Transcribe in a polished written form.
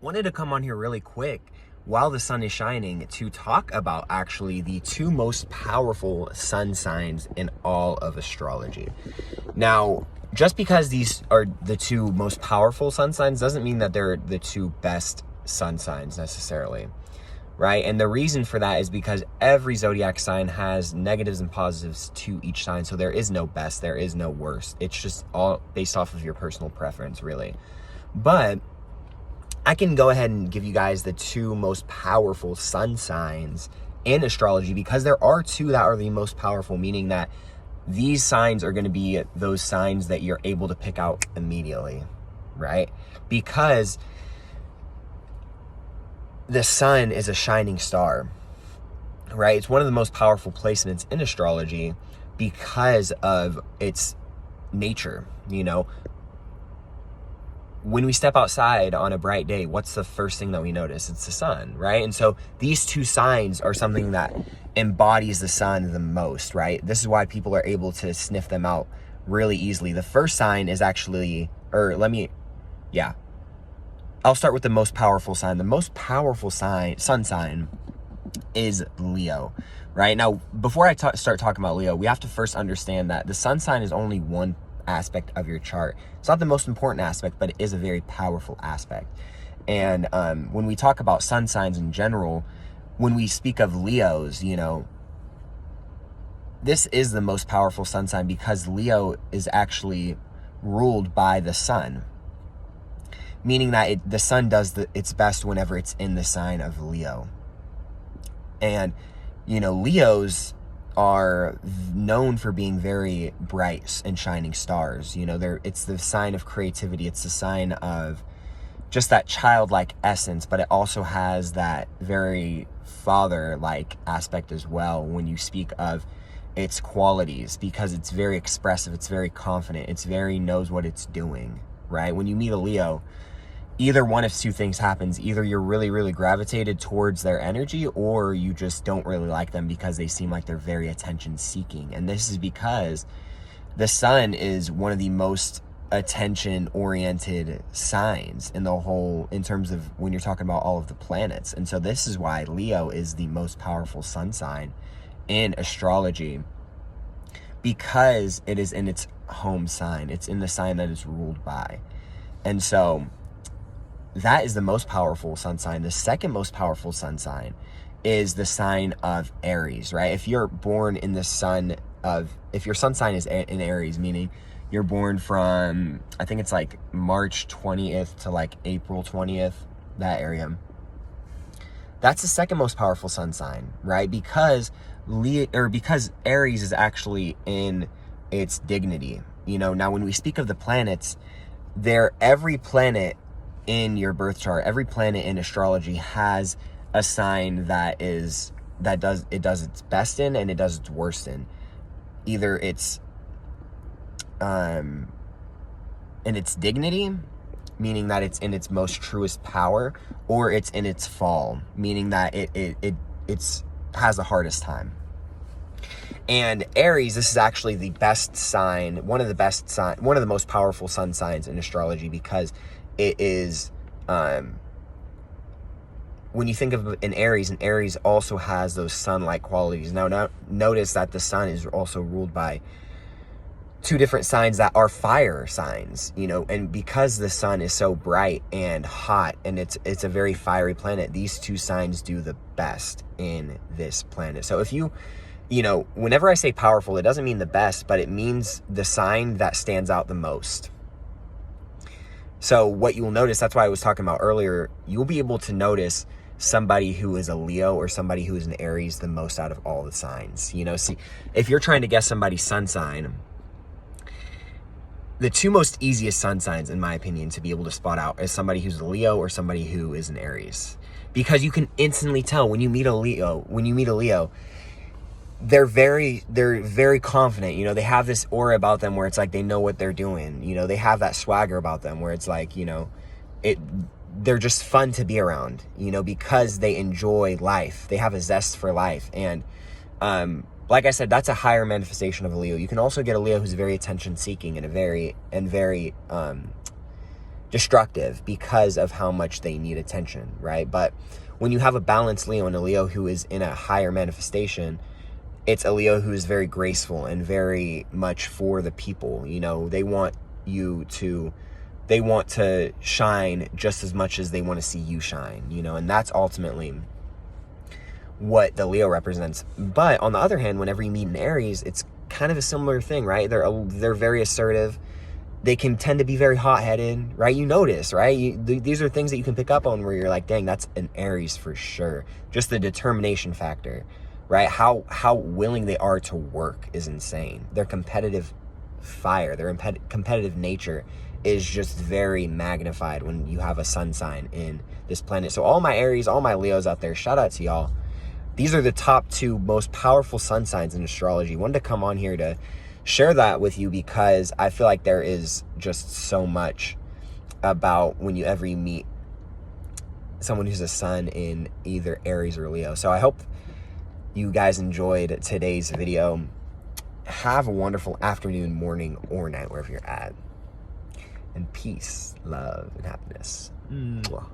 wanted to come on here really quick while the sun is shining to talk about actually the two most powerful sun signs in all of astrology. Now, just because these are the two most powerful sun signs doesn't mean that they're the two best sun signs necessarily, right? And the reason for that is because every zodiac sign has negatives and positives to each sign. So there is no best, there is no worst. It's just all based off of your personal preference, really. But I can go ahead and give you guys the two most powerful sun signs in astrology, because there are two that are the most powerful, meaning that these signs are going to be those signs that you're able to pick out immediately, right? Because the sun is a shining star, right? It's one of the most powerful placements in astrology because of its nature, you know. When we step outside on a bright day, what's the first thing that we notice? It's the sun, right? And so these two signs are something that embodies the sun the most, right? This is why people are able to sniff them out really easily. The first sign is actually, I'll start with the most powerful sign. The most powerful sun sign is Leo, right? Now, before I start talking about Leo, we have to first understand that the sun sign is only one aspect of your chart. It's not the most important aspect, but it is a very powerful aspect. And when we talk about sun signs in general, when we speak of Leos, you know, this is the most powerful sun sign because Leo is actually ruled by the sun, meaning that the sun does its best whenever it's in the sign of Leo. And, you know, Leos are known for being very bright and shining stars. You know, it's the sign of creativity. It's the sign of just that childlike essence, but it also has that very father-like aspect as well when you speak of its qualities, because it's very expressive, it's very confident, it's very knows what it's doing, right? When you meet a Leo, either one of two things happens. Either you're really, really gravitated towards their energy, or you just don't really like them because they seem like they're very attention seeking. And this is because the sun is one of the most attention oriented signs in the whole, in terms of when you're talking about all of the planets. And so this is why Leo is the most powerful sun sign in astrology, because it is in its home sign. It's in the sign that is ruled by. And so that is the most powerful sun sign. The second most powerful sun sign is the sign of Aries, right? If you're born in the if your sun sign is in Aries, meaning you're born from, I think it's like March 20th to like April 20th, that area, that's the second most powerful sun sign, right? Because Aries is actually in its dignity. You know, now when we speak of the planets, every planet in your birth chart, every planet in astrology has a sign that does its best in and it does its worst in. Either it's in its dignity, meaning that it's in its most truest power, or it's in its fall, meaning that it has the hardest time. And Aries, this is actually the best sign, one of the most powerful sun signs in astrology, because it is, when you think of an Aries, and Aries also has those sun-like qualities. Now, notice that the sun is also ruled by two different signs that are fire signs, you know, and because the sun is so bright and hot, and it's a very fiery planet, these two signs do the best in this planet. So if you know, whenever I say powerful, it doesn't mean the best, but it means the sign that stands out the most. So what you'll notice, that's why I was talking about earlier, you'll be able to notice somebody who is a Leo or somebody who is an Aries the most out of all the signs. You know, see, if you're trying to guess somebody's sun sign, the two most easiest sun signs, in my opinion, to be able to spot out is somebody who's a Leo or somebody who is an Aries. Because you can instantly tell when you meet a Leo, they're very confident. You know, they have this aura about them where it's like they know what they're doing. You know, they have that swagger about them where it's like, you know, they're just fun to be around, you know, because they enjoy life. They have a zest for life. And like I said, that's a higher manifestation of a Leo. You can also get a Leo who's very attention seeking and very destructive because of how much they need attention, right? But when you have a balanced Leo and a Leo who is in a higher manifestation, it's a Leo who is very graceful and very much for the people. You know, they want to shine just as much as they want to see you shine, you know, and that's ultimately what the Leo represents. But on the other hand, whenever you meet an Aries, it's kind of a similar thing, right? They're very assertive. They can tend to be very hot-headed, right? You notice, right? These are things that you can pick up on where you're like, dang, that's an Aries for sure. Just the determination factor, right? How willing they are to work is insane. Their competitive fire, their competitive nature is just very magnified when you have a sun sign in this planet. So all my Aries, all my Leos out there, shout out to y'all. These are the top 2 most powerful sun signs in astrology. I wanted to come on here to share that with you because I feel like there is just so much about when you meet someone who's a sun in either Aries or Leo. So I hope you guys enjoyed today's video. Have a wonderful afternoon, morning, or night, wherever you're at. And peace, love, and happiness. Mwah.